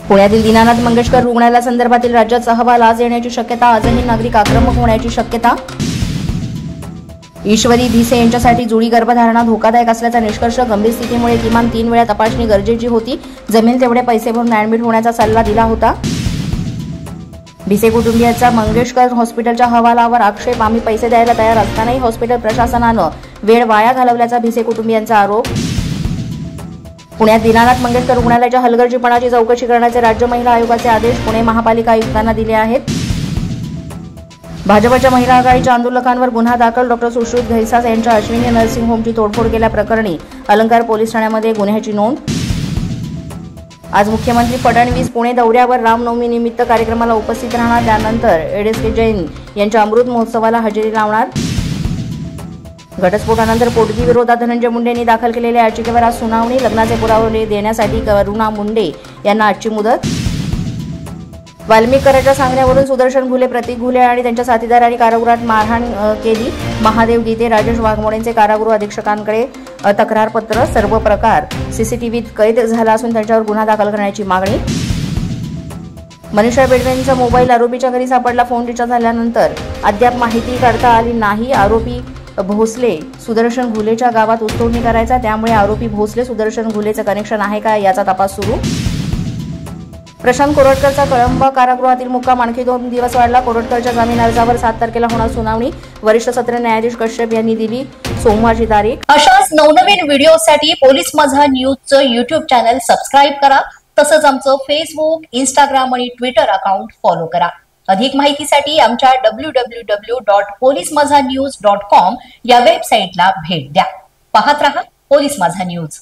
पुण्यातील दीनानाथ मंगेशकर रुग्णालयासंदर्भातील राज्याचा अहवाल आज येण्याची शक्यता. आजही नागरिक आक्रमक होण्याची शक्यता. ईश्वरी भिसे यांच्यासाठी जुळी गर्भधारणा धोकादायक असल्याचा निष्कर्ष. गंभीर स्थितीमुळे किमान 3 वेळा तपासणी गरजेची होती. जमेल तेवढे पैसे भरून ऍडमिट होण्याचा सल्ला दिला होता. भिसे कुटुंबियांचा मंगेशकर हॉस्पिटलच्या अहवालावर आक्षेप. आम्ही पैसे द्यायला तयार असतानाही हॉस्पिटल प्रशासनानं वेळ वाया घालवल्याचा भिसे कुटुंबियांचा आरोप. पुण्यात दीनानाथ मंगेशकर रुग्णालयाच्या हलगर्जीपणाची चौकशी करण्याचे राज्य महिला आयोगाचे आदेश पुणे महापालिका आयुक्तांना दिले आहेत. भाजपच्या महिला आघाडीच्या आंदोलकांवर गुन्हा दाखल. डॉक्टर सुश्रुत घैसास यांच्या अश्विनी नर्सिंग होमची तोडफोड केल्याप्रकरणी अलंकार पोलीस ठाण्यामध्ये गुन्ह्याची नोंद. आज मुख्यमंत्री फडणवीस पुणे दौऱ्यावर. रामनवमी निमित्त कार्यक्रमाला उपस्थित राहणार. त्यानंतर एडीएसके जैन यांच्या अमृत महोत्सवाला हजेरी लावणार. घटस्फोटानंतर पोटगी विरोधात धनंजय मुंडेंनी दाखल केलेल्या याचिकेवर आज सुनावणी. लग्नाचे पुरावे देण्यासाठी करुणा मुंडे यांना आजची मुदत. वाल्मिकराच्या सांगण्यावरून सुदर्शन घुले, प्रतीक घुले आणि त्यांच्या साथीदारांनी कारागृहात मारहाण केली. महादेव गीते, राजेश वाघमोडेंचे कारागृह अधीक्षकांकडे तक्रारपत्र. सर्व प्रकार सीसीटीव्हीत कैद झाला असून त्यांच्यावर गुन्हा दाखल करण्याची मागणी. मनीषा बेडवेंचा मोबाईल आरोपीच्या घरी सापडला. फोन रिचार्ज झाल्यानंतर अद्याप माहिती काढता आली नाही. आरोपी भोसले सुदर्शन घुलेच्या गावात ऊसतोडणी करायचा, त्यामुळे आरोपी भोसले सुदर्शन घुलेचं कनेक्शन आहे का याचा तपास सुरू. प्रशांत कोरटकरचा कळंब कारागृहातील मुक्काम आणखी 2 दिवस वाढला. कोरटकरच्या जामीन अर्जावर 7 तारखेला होणार सुनावणी. वरिष्ठ सत्र न्यायाधीश कश्यप यांनी दिली सोमवारची तारीख. अशाच नवनवीन व्हिडिओसाठी पोलीस माझा न्यूजचं YouTube चॅनल सबस्क्राईब करा. तसंच आमचं फेसबुक, इंस्टाग्राम आणि ट्विटर अकाउंट फॉलो करा. अधिक माहितीसाठी आमच्या www.polismazhanews.com या वेबसाईटला भेट द्या. पाहत रहा पोलीस माझा न्यूज.